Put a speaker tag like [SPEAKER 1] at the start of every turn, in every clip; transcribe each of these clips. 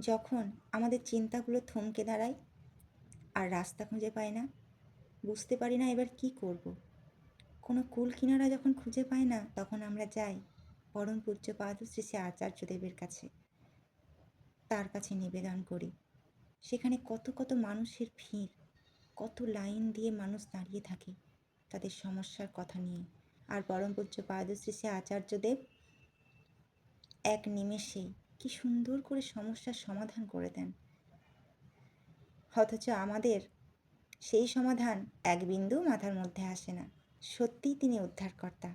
[SPEAKER 1] যখন আমাদের চিন্তাগুলো থমকে দাঁড়ায় আর রাস্তা খুঁজে পায় না, বুঝতে পারি না এবার কি করব। কোনো কুল কিনারা যখন খুঁজে পায় না, তখন আমরা যাই পরম পূজ্যপাদ শ্রী শ্রী আচার্যদেবের কাছে, তার কাছে নিবেদন করি। সেখানে কত কত মানুষের ভিড়, কত লাইন দিয়ে মানুষ দাঁড়িয়ে থাকে তাদের সমস্যার কথা নিয়ে। আর পরম পূজ্যপাদ শ্রী শ্রী আচার্যদেব এক নিমেষেই কি সুন্দর করে সমস্যার সমাধান করে দেন। অথচ আমাদের সেই সমাধান এক বিন্দু মাথার মধ্যে আসে না। সত্যিই তিনি উদ্ধারকর্তা,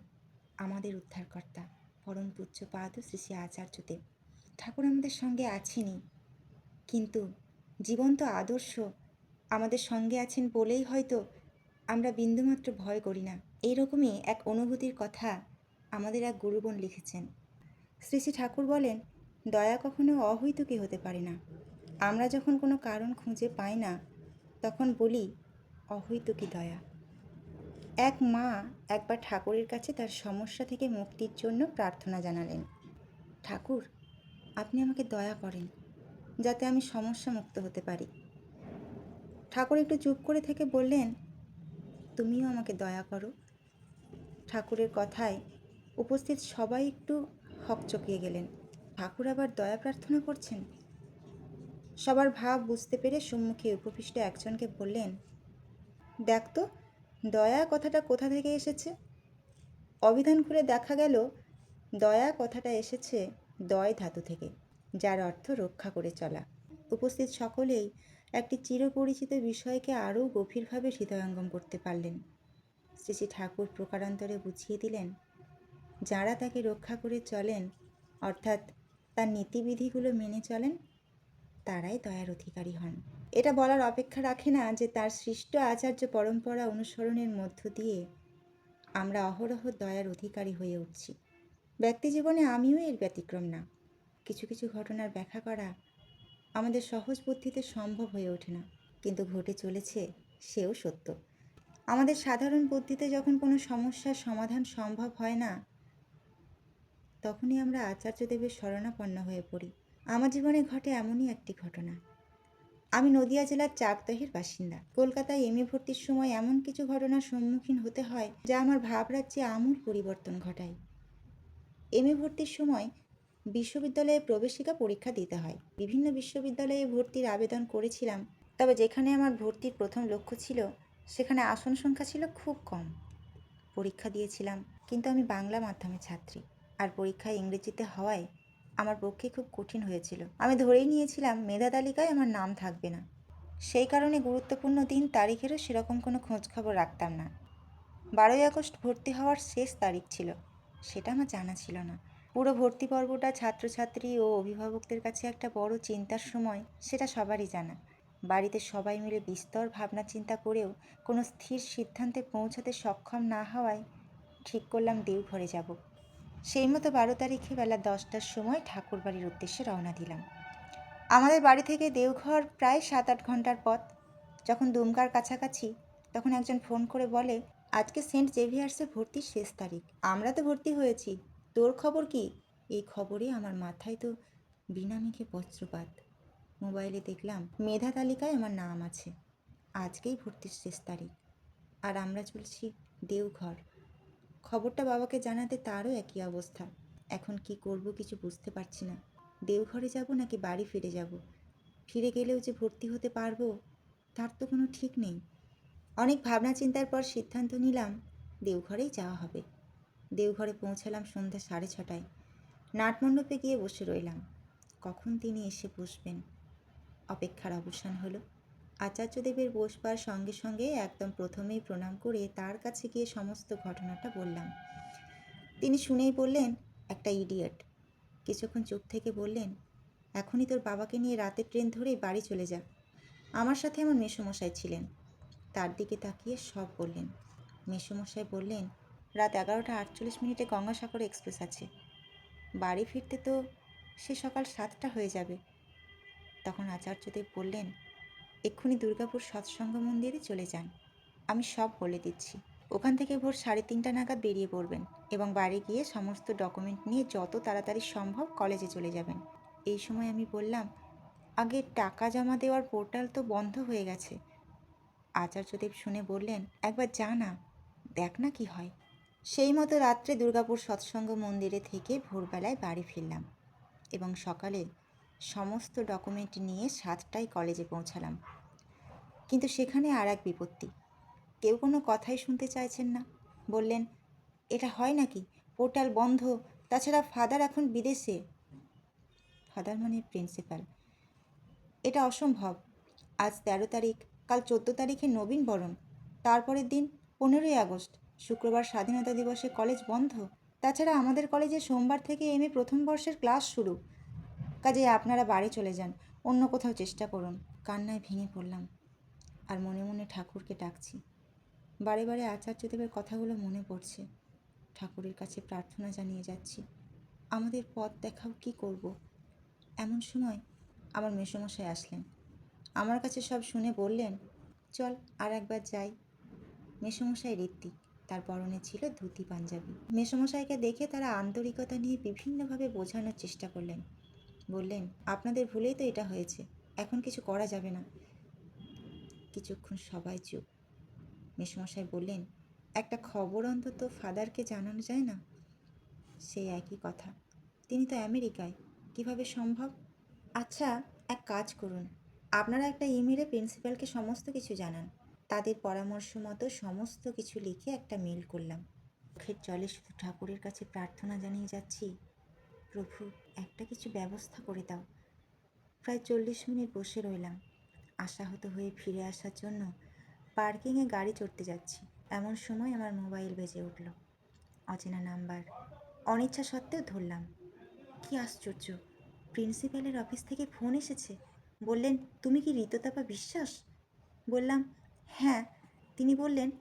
[SPEAKER 1] আমাদের উদ্ধারকর্তা পরম পূজ্যপাদ শ্রী শ্রী আচার্যদেব। ঠাকুর আমাদের সঙ্গে আছেনই, কিন্তু জীবন্ত আদর্শ আমাদের সঙ্গে আছেন বলেই হয়তো আমরা বিন্দুমাত্র ভয় করি না। এইরকমই এক অনুভূতির কথা আমাদের এক গুরুগণ লিখেছেন। শ্রী শ্রী ঠাকুর বলেন, দয়া কখনো অহৈতুকী হতে পারে না। আমরা যখন কোনো কারণ খুঁজে পাই না, তখন বলি অহৈতুকী দয়া। এক মা একবার ঠাকুরের কাছে তার সমস্যা থেকে মুক্তির জন্য প্রার্থনা জানালেন, ঠাকুর, আপনি আমাকে দয়া করেন যাতে আমি সমস্যা মুক্ত হতে পারি। ঠাকুর একটু চুপ করে থেকে বললেন, তুমিও আমাকে দয়া করো। ঠাকুরের কথায় উপস্থিত সবাই একটু হকচকিয়ে গেলেন। ঠাকুর আবার দয়া প্রার্থনা করছেন। সবার ভাব বুঝতে পেরে সম্মুখে উপবিষ্ট একজনকে বললেন, দেখ তো দয়া কথাটা কোথা থেকে এসেছে। অভিধান খুলে দেখা গেল দয়া কথাটা এসেছে দয় ধাতু থেকে, যার অর্থ রক্ষা করে চলা। উপস্থিত সকলেই একটি চিরপরিচিত বিষয়কে আরও গভীরভাবে হৃদয়ঙ্গম করতে পারলেন। শ্রী শ্রী ঠাকুর প্রকারান্তরে বুঝিয়ে দিলেন, যাঁরা তাকে রক্ষা করে চলেন, অর্থাৎ তার নীতিবিধিগুলো মেনে চলেন, তারাই দয়ার অধিকারী হন। এটা বলার অপেক্ষা রাখে না যে তার সৃষ্ট আচার্য পরম্পরা অনুসরণের মধ্য দিয়ে আমরা অহরহ দয়ার অধিকারী হয়ে উঠছি। ব্যক্তি জীবনে আমিও এর ব্যতিক্রম না। কিছু কিছু ঘটনার ব্যাখ্যা করা আমাদের সহজ বুদ্ধিতে সম্ভব হয়ে ওঠে না, কিন্তু ঘটে চলেছে সেও সত্য। আমাদের সাধারণ বুদ্ধিতে যখন কোনো সমস্যার সমাধান সম্ভব হয় না, তখনই আমরা আচার্যদেবের শরণাপন্ন হয়ে পড়ি। আমার জীবনে ঘটে এমনই একটি ঘটনা। আমি নদিয়া জেলার চাকদহের বাসিন্দা। কলকাতায় এমএ ভর্তির সময় এমন কিছু ঘটনার সম্মুখীন হতে হয় যা আমার ভাবরাজ্যে আমূল পরিবর্তন ঘটায়। এমএ ভর্তির সময় বিশ্ববিদ্যালয়ে প্রবেশিকা পরীক্ষা দিতে হয়। বিভিন্ন বিশ্ববিদ্যালয়ে ভর্তির আবেদন করেছিলাম, তবে যেখানে আমার ভর্তির প্রথম লক্ষ্য ছিল সেখানে আসন সংখ্যা ছিল খুব কম। পরীক্ষা দিয়েছিলাম, কিন্তু আমি বাংলা মাধ্যমের ছাত্রী, আর পরীক্ষা ইংরেজিতে হওয়ায় আমার পক্ষে খুব কঠিন হয়েছিল। আমি ধরেই নিয়েছিলাম মেধা তালিকায় আমার নাম থাকবে না। সেই কারণে গুরুত্বপূর্ণ দিন তারিখেরও সেরকম কোনো খোঁজখবর রাখতাম না। 12ই আগস্ট ভর্তি হওয়ার শেষ তারিখ ছিল, সেটা আমার জানা ছিল না। পুরো ভর্তি পর্বটা ছাত্রছাত্রী ও অভিভাবকদের কাছে একটা বড় চিন্তার সময়, সেটা সবারই জানা। বাড়িতে সবাই মিলে বিস্তর ভাবনা চিন্তা করেও কোনো স্থির সিদ্ধান্তে পৌঁছাতে সক্ষম না হওয়ায় ঠিক করলাম দেওঘরে যাব। সেই মতো 12 তারিখে বেলা 10টার সময় ঠাকুরবাড়ির উদ্দেশ্যে রওনা দিলাম। আমাদের বাড়ি থেকে দেওঘর প্রায় 7-8 ঘন্টার পথ। যখন দুমকার কাছাকাছি, তখন একজন ফোন করে বলে, আজকে সেন্ট জেভিয়ার্সে ভর্তির শেষ তারিখ। আমরা তো ভর্তি হয়েছি, তোর খবর কি? এই খবরে আমার মাথায় তো বিনা মেঘে বজ্রপাত। মোবাইলে দেখলাম মেধা তালিকায় আমার নাম আছে, আজকেই ভর্তির শেষ তারিখ, আর আমরা চলছি দেওঘর। খবরটা বাবাকে জানাতে তারও একই অবস্থা। এখন কি করব কিছু বুঝতে পারছি না। দেওঘরে যাব নাকি বাড়ি ফিরে যাব? ফিরে গেলেও যে ভর্তি হতে পারবো তার তো কোনো ঠিক নেই। অনেক ভাবনা চিন্তার পর সিদ্ধান্ত নিলাম দেওঘরেই যাওয়া হবে। দেওঘরে পৌঁছালাম সন্ধ্যা 6:30টায়। নাটমণ্ডপে গিয়ে বসে রইলাম, কখন তিনি এসে বসবেন। অপেক্ষার অবসান হলো। আচার্যদেবের বসবার সঙ্গে সঙ্গে একদম প্রথমেই প্রণাম করে তার কাছে গিয়ে সমস্ত ঘটনাটা বললাম। তিনি শুনেই বললেন, একটা ইডিয়েট। কিছুক্ষণ চুপ থেকে বললেন, এখনই তোর বাবাকে নিয়ে রাতের ট্রেন ধরেই বাড়ি চলে যা। আমার সাথে আমার মেসোমশাই ছিলেন, তার দিকে তাকিয়ে সব বললেন। মেসোমশাই বললেন, রাত 11টা 48 গঙ্গাসাগর এক্সপ্রেস আছে, বাড়ি ফিরতে তো সে সকাল 7টা হয়ে যাবে। তখন আচার্যদেব বললেন, এক্ষুনি দুর্গাপুর সৎসঙ্গ মন্দিরে চলে যান, আমি সব বলে দিচ্ছি। ওখান থেকে ভোর 3:30 নাগাদ বেরিয়ে পড়বেন এবং বাড়ি গিয়ে সমস্ত ডকুমেন্ট নিয়ে যত তাড়াতাড়ি সম্ভব কলেজে চলে যাবেন। এই সময় আমি বললাম, আগে টাকা জমা দেওয়ার পোর্টাল তো বন্ধ হয়ে গেছে। আচার্যদেব শুনে বললেন, একবার যা না, দেখ না কি হয়। সেই মতো রাত্রে দুর্গাপুর সৎসঙ্গ মন্দিরে থেকে ভোরবেলায় বাড়ি ফিরলাম এবং সকালে সমস্ত ডকুমেন্ট নিয়ে 7টায় কলেজে পৌঁছালাম। কিন্তু সেখানে আর এক বিপত্তি। কেউ কোনো কথাই শুনতে চাইছেন না। বললেন, এটা হয় নাকি, পোর্টাল বন্ধ, তাছাড়া ফাদার এখন বিদেশে। ফাদার মানে প্রিন্সিপাল। এটা অসম্ভব। আজ 13 তারিখ, কাল 14 তারিখে নবীন বরণ, তারপরের দিন 15ই আগস্ট, শুক্রবার স্বাধীনতা দিবসে কলেজ বন্ধ। তাছাড়া আমাদের কলেজে সোমবার থেকে এমএ প্রথম বর্ষের ক্লাস শুরু। কাজে আপনারা বাড়ি চলে যান, অন্য কোথাও চেষ্টা করুন। কান্নায় ভেঙে পড়লাম আর মনে মনে ঠাকুরকে ডাকছি। বারে বারে আচার্যদেবের কথাগুলো মনে পড়ছে। ঠাকুরের কাছে প্রার্থনা জানিয়ে যাচ্ছি, আমাদের পথ দেখাও, কি করব। এমন সময় আমার মেসোমশাই আসলেন। আমার কাছে সব শুনে বললেন, চল আর একবার যাই। মেসোমশাই ঋত্বিক, তার পরনে ছিল ধুতি পাঞ্জাবি। মেসোমশাইকে দেখে তারা আন্তরিকতা নিয়ে বিভিন্নভাবে বোঝানোর চেষ্টা করলেন। বললেন, আপনাদের ভুলেই তো এটা হয়েছে, এখন কিছু করা যাবে না। কিছুক্ষণ সবাই চুপ। মেসোমশাই বললেন, একটা খবর অন্তত ফাদারকে জানানো যায় না? সেই একই কথা, তিনি তো আমেরিকায়, কিভাবে সম্ভব? আচ্ছা, এক কাজ করুন, আপনারা একটা ইমেলে প্রিন্সিপালকে সমস্ত কিছু জানান। তাদের পরামর্শ মতো সমস্ত কিছু লিখে একটা মেল করলাম। চোখের জলে শুধু ঠাকুরের কাছে প্রার্থনা জানিয়ে যাচ্ছি, প্রভু, একটা কিছু ব্যবস্থা করে দাও। প্রায় 40 মিনিট বসে রইলাম, আশাহত হয়ে ফিরে আসার জন্য পার্কিংয়ে গাড়ি চড়তে যাচ্ছি। এমন সময় আমার মোবাইল বেজে উঠল। অচেনা নাম্বার। অনিচ্ছা সত্ত্বেও ধরলাম। কি আশ্চর্য, প্রিন্সিপালের অফিস থেকে ফোন এসেছে। বললেন, তুমি কি ঋতুতাপা বিশ্বাস? বললাম, হ্যাঁ। তিনি বললেন,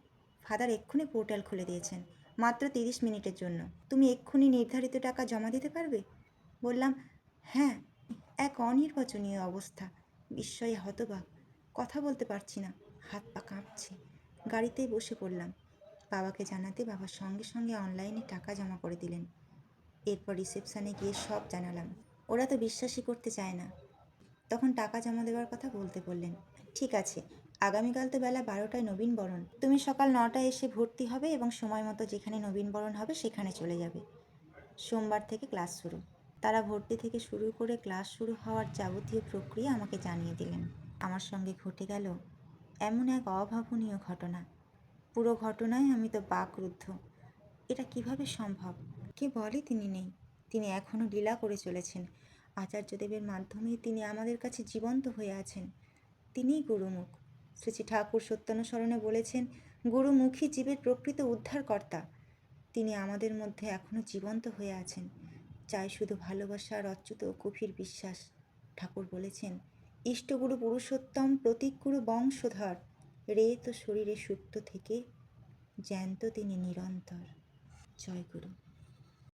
[SPEAKER 1] ফাদার এক্ষুনি পোর্টাল খুলে দিয়েছেন, মাত্র 30 মিনিটের জন্য। তুমি এক্ষুনি নির্ধারিত টাকা জমা দিতে পারবে? বললাম, হ্যাঁ। এক অনির্বাচনীয় অবস্থা। বিস্ময়ে হতবাক, কথা বলতে পারছি না, হাত পা কাঁপছে। গাড়িতেই বসে পড়লাম। বাবাকে জানাতে বাবা সঙ্গে সঙ্গে অনলাইনে টাকা জমা করে দিলেন। এরপর রিসেপশানে গিয়ে সব জানালাম। ওরা তো বিশ্বাসই করতে চায় না। তখন টাকা জমা দেওয়ার কথা বলতে বললেন। ঠিক আছে, আগামীকাল তো বেলা 12টায় নবীন বরণ। তুমি সকাল 9টায় এসে ভর্তি হবে এবং সময় মতো যেখানে নবীন বরণ হবে সেখানে চলে যাবে। সোমবার থেকে ক্লাস শুরু। তারা ভর্তি থেকে শুরু করে ক্লাস শুরু হওয়ার যাবতীয় প্রক্রিয়া আমাকে জানিয়ে দিলেন। আমার সঙ্গে ঘটে গেল এমন এক অভাবনীয় ঘটনা। পুরো ঘটনায় আমি তো বাকরুদ্ধ। এটা কিভাবে সম্ভব? কে বলে তিনি নেই? তিনি এখনও লীলা করে চলেছেন। আচার্যদেবের মাধ্যমে তিনি আমাদের কাছে জীবন্ত হয়ে আছেন। তিনিই গুরুমুখ। শ্রী শ্রী ঠাকুর সত্যানুসরণে বলেছেন, গুরুমুখী জীবের প্রকৃত উদ্ধারকর্তা। তিনি আমাদের মধ্যে এখনও জীবন্ত হয়ে আছেন। চাই শুধু ভালোবাসা আর অচ্যুত গভীর বিশ্বাস। ঠাকুর বলেছেন, ইষ্টগুরু পুরুষোত্তম, প্রতীকগুরু বংশধর, রেত শরীরে সুপ্ত থেকে জ্যান্ত তিনি নিরন্তর। জয় গুরু।